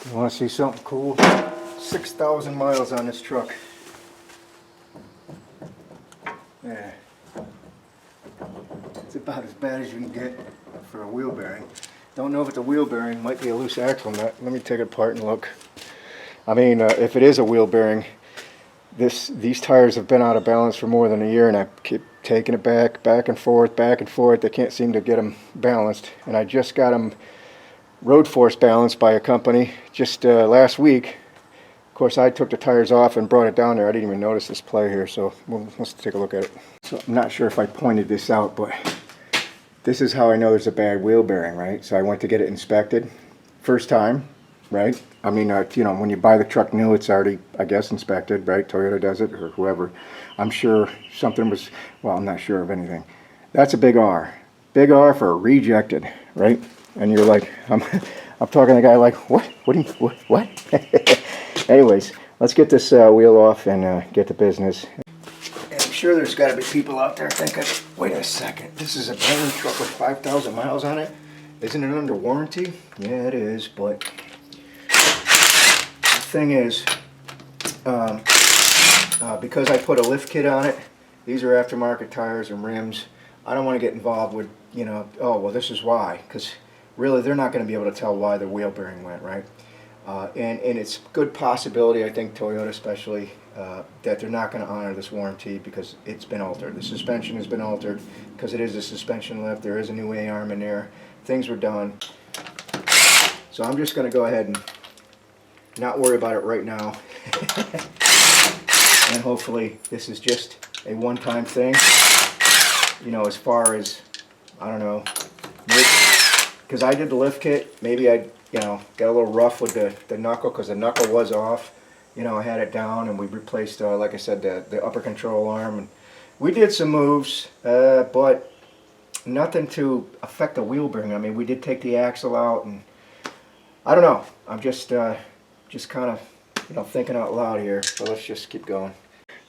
You want to see something cool? 6,000 miles on this truck. Yeah. It's about as bad as you can get for a wheel bearing. Don't know if it's a wheel bearing. Might be a loose axle nut. Let me take it apart and look. I mean, if it is a wheel bearing, these tires have been out of balance for more than a year, and I keep taking it back and forth, back and forth. I can't seem to get them balanced, and I just got them road force balanced by a company just last week. Of course, I took the tires off and brought it down there. I didn't even notice this play here, so let's take a look at it. So I'm not sure if I pointed this out, but this is how I know there's a bad wheel bearing, right? So I went to get it inspected. First time, right? I mean, you know, when you buy the truck new, it's already, I guess, inspected, right? Toyota does it, or whoever. I'm sure something was, well, I'm not sure of anything. That's a big R. Big R for rejected, right? And you're like, I'm talking to the guy like, what? What? Anyways, let's get this wheel off and get to business. And I'm sure there's got to be people out there thinking, wait a second, this is a brand new truck with 5,000 miles on it? Isn't it under warranty? Yeah, it is, but the thing is, because I put a lift kit on it, these are aftermarket tires and rims. I don't want to get involved with, you know, oh, well, this is why, because really they're not going to be able to tell why the wheel bearing went, right? And it's a good possibility, I think, Toyota especially, that they're not going to honor this warranty because it's been altered. The suspension has been altered because it is a suspension lift. There is a new A-arm in there. Things were done. So I'm just going to go ahead and not worry about it right now. And hopefully this is just a one-time thing. You know, as far as, I don't know, because I did the lift kit, maybe I, you know, got a little rough with the knuckle because the knuckle was off. You know, I had it down and we replaced, like I said, the upper control arm. And we did some moves, but nothing to affect the wheel bearing. I mean, we did take the axle out, and I don't know. I'm just kind of, you know, thinking out loud here. So let's just keep going.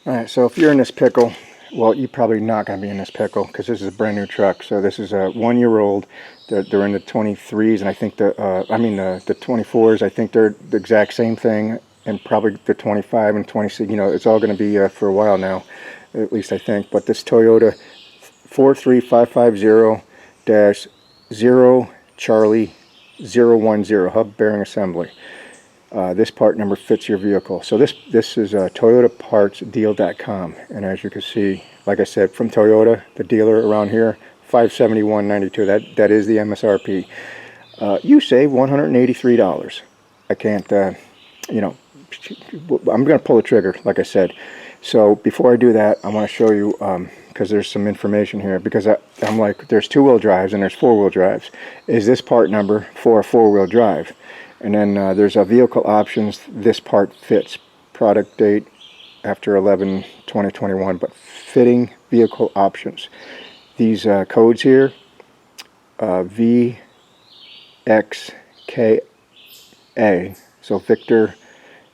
All right. So if you're in this pickle, well, you're probably not going to be in this pickle because this is a brand new truck. So this is a 1 year old. They're in the 23s, and I think the 24s. I think they're the exact same thing, and probably the 25 and 26. You know, it's all going to be for a while now, at least I think. But this Toyota 43550-0 Charlie 010 hub bearing assembly. This part number fits your vehicle. So this is ToyotaPartsDeal.com, and as you can see, like I said, from Toyota, the dealer around here, $571.92. That is the MSRP. You save $183. I can't, you know, I'm going to pull the trigger, like I said. So before I do that, I want to show you, because there's some information here, because I'm like, there's two-wheel drives and there's four-wheel drives. Is this part number for a four-wheel drive? And then there's a vehicle options. This part fits. Product date after 11/2021, but fitting vehicle options. These codes here, VXKA, so Victor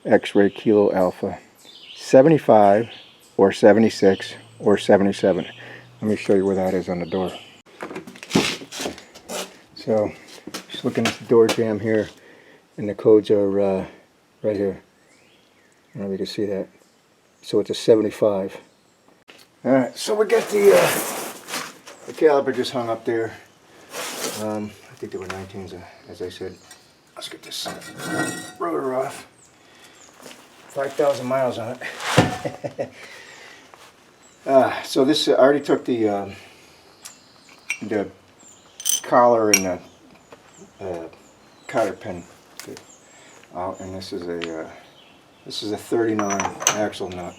X-ray Kilo Alpha, 75 or 76 or 77. Let me show you where that is on the door. So just looking at the door jamb here, and the codes are right here. I don't know if you can see that. So it's a 75. Alright, so we got the caliper just hung up there. I think there were 19s, as I said. Let's get this rotor off. 5,000 miles on it. So this, I already took the collar and the cotter pin out, and this is a 39 axle nut.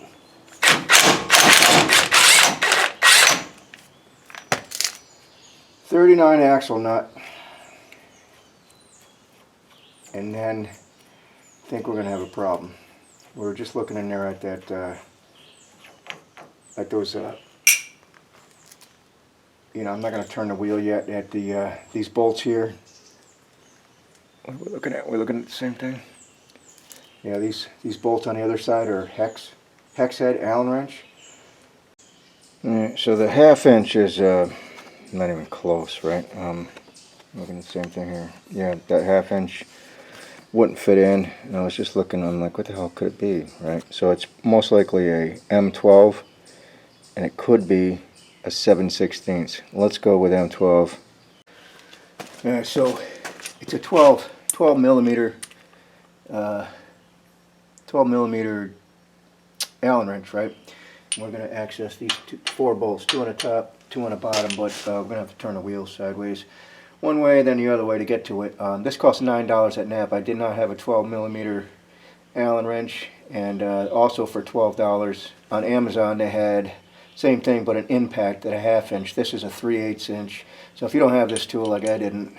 .39 axle nut, and then I think we're going to have a problem. We were just looking in there at that, at those, you know, I'm not going to turn the wheel yet, at the these bolts here. What are we looking at? We're looking at the same thing. Yeah, these bolts on the other side are hex head Allen wrench. Alright, so the 1/2 inch is not even close, right? Looking at the same thing here. Yeah, that 1/2 inch wouldn't fit in, and I was just looking, I'm like, what the hell could it be, right? So it's most likely a M12, and it could be a 7/16. Let's go with M12. So it's a 12 millimeter 12 millimeter Allen wrench, right? We're going to access these 4 bolts, 2 on the top, 2 on the bottom, but we're going to have to turn the wheel sideways. One way, then the other way to get to it. This cost $9 at NAP. I did not have a 12 millimeter Allen wrench, and also for $12 on Amazon they had same thing but an impact at a 1/2 inch. This is a 3/8 inch. So if you don't have this tool like I didn't,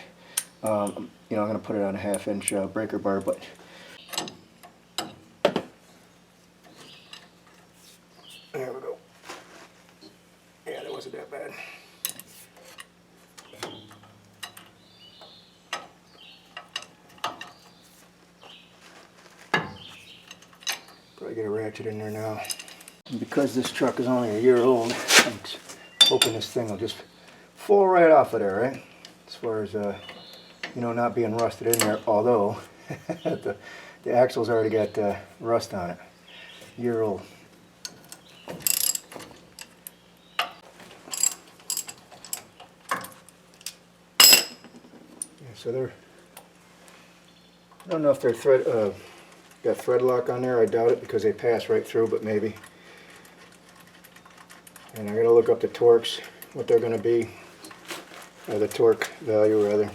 you know, I'm going to put it on a 1/2 inch breaker bar, but there we go. Yeah, that wasn't that bad. Probably get a ratchet in there now. And because this truck is only a year old, I'm hoping this thing will just fall right off of there, right? As far as, you know, not being rusted in there, although the axle's already got rust on it. Year old. Yeah, so they're, I don't know if they're got thread lock on there. I doubt it because they pass right through, but maybe. And I gotta look up the torques, what they're gonna be, or the torque value rather.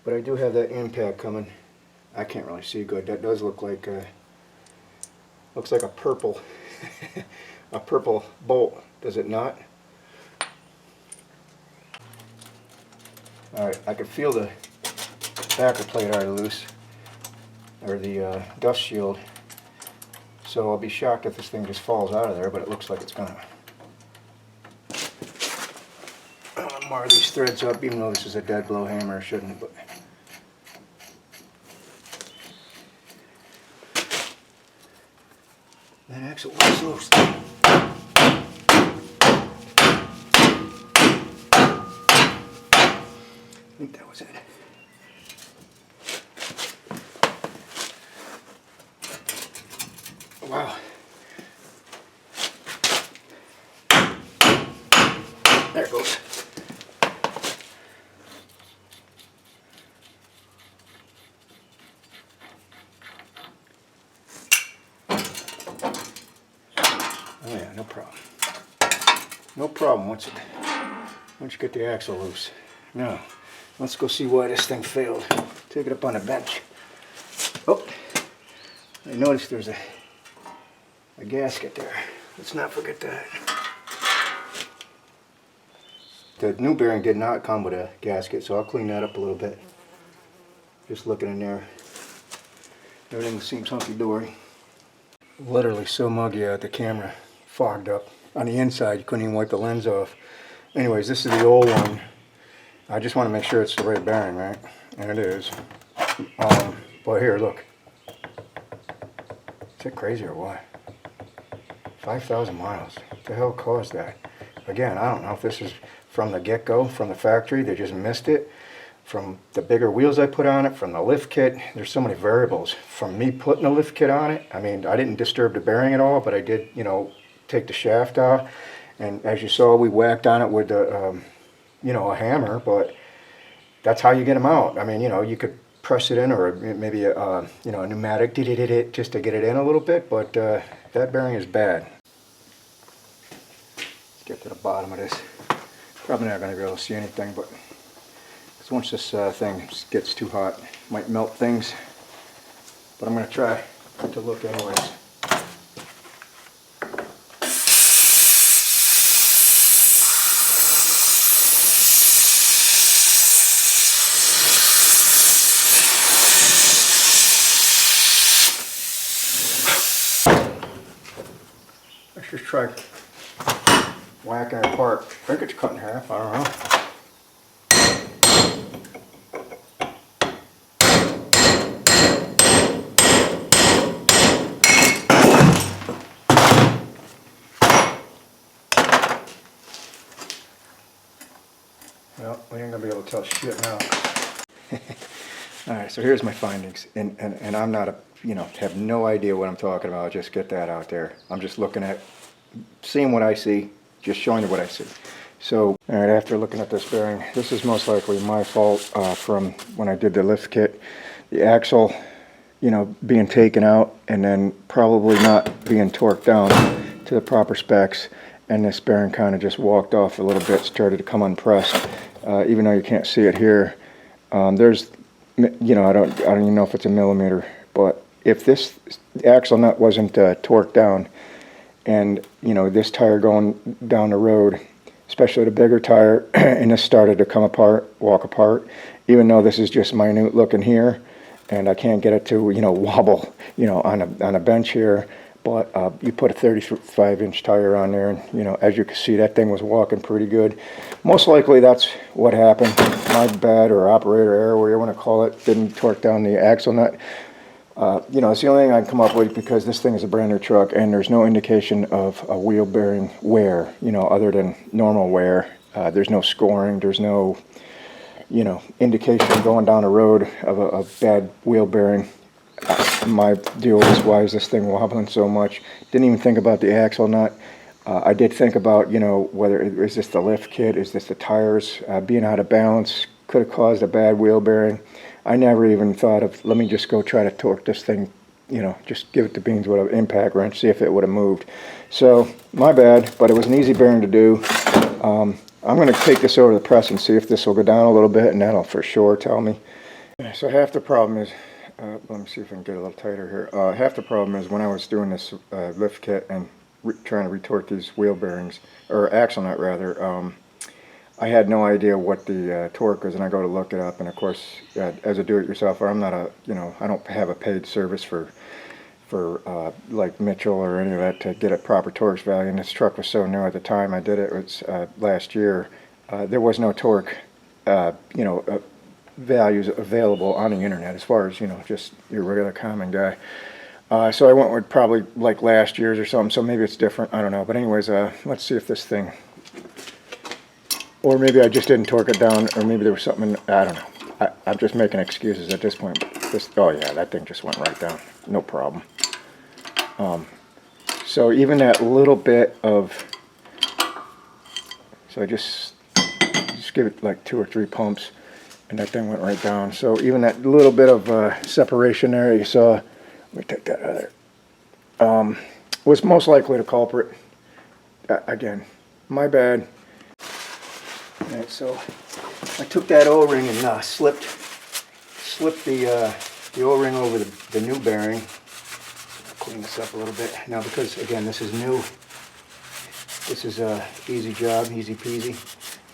But I do have that impact coming. I can't really see good. That does look like looks like a purple a purple bolt, does it not? Alright, I can feel the backer plate already loose, or the dust shield. So I'll be shocked if this thing just falls out of there, but it looks like it's gonna. I'm gonna mar these threads up, even though this is a dead blow hammer, I shouldn't, but. That axle was loose. I think that was it. Wow. There it goes. Oh yeah, no problem. No problem once you get the axle loose. Now, let's go see why this thing failed. Take it up on the bench. Oh, I noticed there's a gasket there. Let's not forget that. The new bearing did not come with a gasket, so I'll clean that up a little bit. Just looking in there. Everything seems hunky-dory. Literally so muggy out, the camera fogged up. On the inside, you couldn't even wipe the lens off. Anyways, this is the old one. I just want to make sure it's the right bearing, right? And it is. But here, look. Is it crazy or what? 5,000 miles. What the hell caused that? Again, I don't know if this is from the get-go, from the factory, they just missed it. From the bigger wheels I put on it, from the lift kit, there's so many variables. From me putting the lift kit on it, I mean, I didn't disturb the bearing at all, but I did, you know, take the shaft out. And as you saw, we whacked on it with the, you know, a hammer, but that's how you get them out. I mean, you know, you could press it in, or maybe a, you know, a pneumatic just to get it in a little bit, but that bearing is bad. Let's get to the bottom of this. Probably not going to be able to see anything, but once this thing gets too hot, it might melt things. But I'm going to try to look anyways. Let's just try whacking it apart. I think it's cut in half, I don't know. Well, we ain't gonna be able to tell shit now. All right, so here's my findings, and I'm not a, have no idea what I'm talking about. I'll just get that out there. I'm just looking at, seeing what I see, just showing you what I see. So, all right, after looking at this bearing, this is most likely my fault from when I did the lift kit. The axle, being taken out and then probably not being torqued down to the proper specs, and this bearing kind of just walked off a little bit, started to come unpressed. Even though you can't see it here, there's, I don't even know if it's a millimeter, but if this axle nut wasn't torqued down, and this tire going down the road, especially the bigger tire, and this started to come apart, walk apart, even though this is just minute looking here, and I can't get it to wobble on a bench here, but you put a 35-inch tire on there, and as you can see, that thing was walking pretty good. Most likely that's what happened. My bad, or operator error, whatever you want to call it, didn't torque down the axle nut. It's the only thing I can come up with, because this thing is a brand new truck and there's no indication of a wheel bearing wear, other than normal wear. There's no scoring, there's no, indication going down the road of a bad wheel bearing. My deal was, why is this thing wobbling so much? Didn't even think about the axle nut. I did think about, whether, is this the lift kit, is this the tires being out of balance, could have caused a bad wheel bearing. I never even thought of, let me just go try to torque this thing, just give it the beans with an impact wrench, see if it would have moved. So, my bad, but it was an easy bearing to do. I'm going to take this over to the press and see if this will go down a little bit, and that'll for sure tell me. So half the problem is, let me see if I can get a little tighter here. Half the problem is when I was doing this lift kit and trying to retorque these wheel bearings, or axle nut rather, I had no idea what the torque was, and I go to look it up, and of course, as a do-it-yourselfer, I'm not a, I don't have a paid service for like Mitchell or any of that to get a proper torque value, and this truck was so new at the time I did it, was last year. There was no torque, values available on the internet as far as, just your regular common guy. So I went with probably like last year's or something, so maybe it's different, I don't know. But anyways, let's see if this thing, or maybe I just didn't torque it down, or maybe there was something, I don't know. I'm just making excuses at this point. Oh yeah, that thing just went right down, no problem. So even that little bit of, so I just give it like 2 or 3 pumps, and that thing went right down. So even that little bit of separation there you saw, let me take that out of there, was most likely the culprit. Again, my bad. All right, so I took that O-ring and slipped the O-ring over the new bearing. Clean this up a little bit now, because again, this is new. This is a easy job, easy peasy.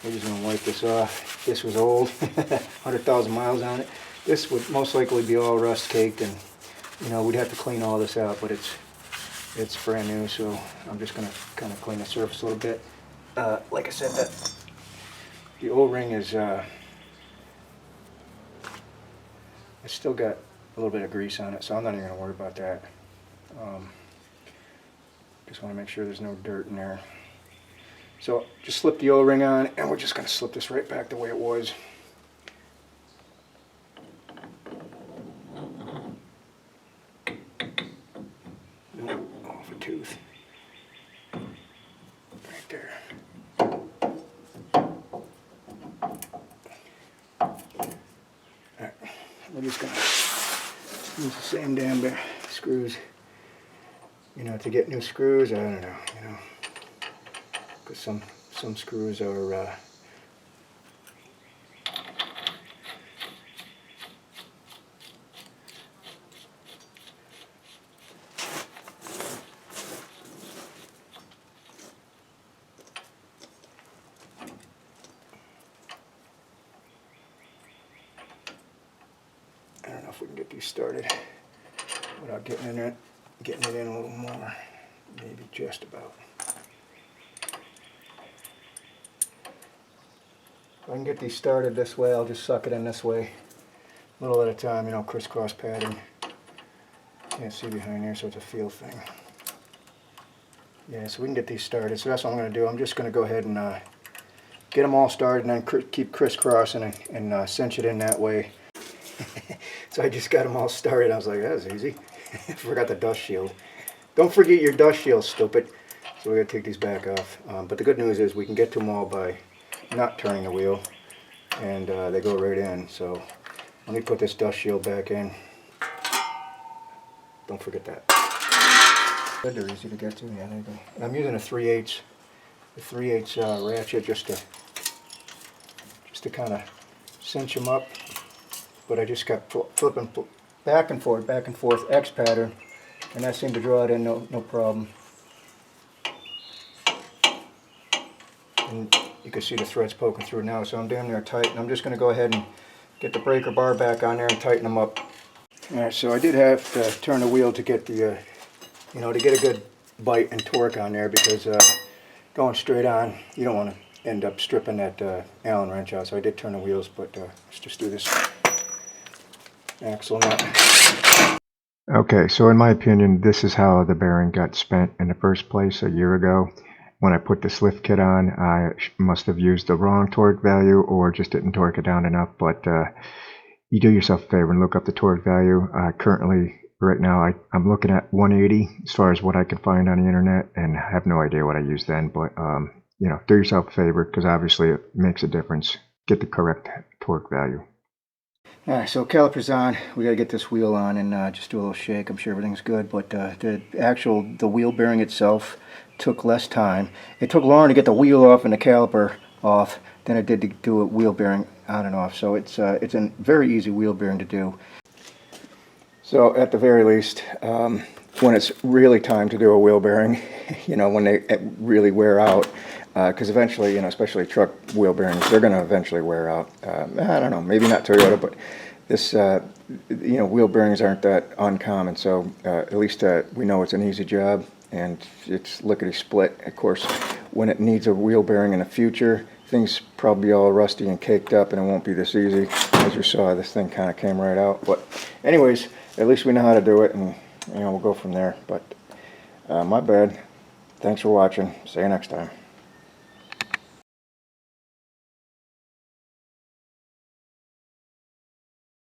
We're just gonna wipe this off. This was old, 100,000 miles on it. This would most likely be all rust caked, and we'd have to clean all this out, but it's brand new, so I'm just gonna kind of clean the surface a little bit. Like I said, that the O-ring is it's still got a little bit of grease on it, so I'm not even gonna worry about that. Just want to make sure there's no dirt in there. So just slip the O-ring on, and we're just going to slip this right back the way it was. Off a tooth. Right there. Alright, we're just going to use the same damn screws. To get new screws, I don't know, because some screws are I don't know if we can get these started without getting it in a little more, maybe just about. If I can get these started this way, I'll just suck it in this way, a little at a time, crisscross pattern. Can't see behind here, so it's a feel thing. Yeah, so we can get these started. So that's what I'm going to do. I'm just going to go ahead and get them all started, and then keep crisscrossing and cinch it in that way. So I just got them all started. I was like, that was easy. Forgot the dust shield. Don't forget your dust shield, stupid. So we gotta take these back off. But the good news is we can get to them all by not turning the wheel, and they go right in. So let me put this dust shield back in. Don't forget that. Good, they're easy to get to. Yeah, there you go. And I'm using a 3/8 ratchet just to kind of cinch them up. But I just kept flipping back and forth, X pattern, and that seemed to draw it in no problem. And you can see the threads poking through now, so I'm damn near tight. And I'm just going to go ahead and get the breaker bar back on there and tighten them up. Alright, so I did have to turn the wheel to get the, to get a good bite and torque on there, because going straight on, you don't want to end up stripping that Allen wrench out. So I did turn the wheels, but let's just do this axle nut. Okay, so in my opinion, this is how the bearing got spent in the first place a year ago. When I put this lift kit on, I must have used the wrong torque value or just didn't torque it down enough, but you do yourself a favor and look up the torque value. Currently, right now, I'm looking at 180 as far as what I can find on the internet, and I have no idea what I used then, but do yourself a favor, because obviously it makes a difference. Get the correct torque value. Alright, so caliper's on. We got to get this wheel on and just do a little shake. I'm sure everything's good, but the wheel bearing itself took less time. It took longer to get the wheel off and the caliper off than it did to do a wheel bearing on and off. So it's a very easy wheel bearing to do. So at the very least, when it's really time to do a wheel bearing, when they really wear out, because eventually, especially truck wheel bearings, they're going to eventually wear out. I don't know, maybe not Toyota, but this, wheel bearings aren't that uncommon. So at least we know it's an easy job, and it's lickety split. Of course, when it needs a wheel bearing in the future, things probably all rusty and caked up, and it won't be this easy. As you saw, this thing kind of came right out. But anyways, at least we know how to do it, and we'll go from there. But my bad. Thanks for watching. See you next time.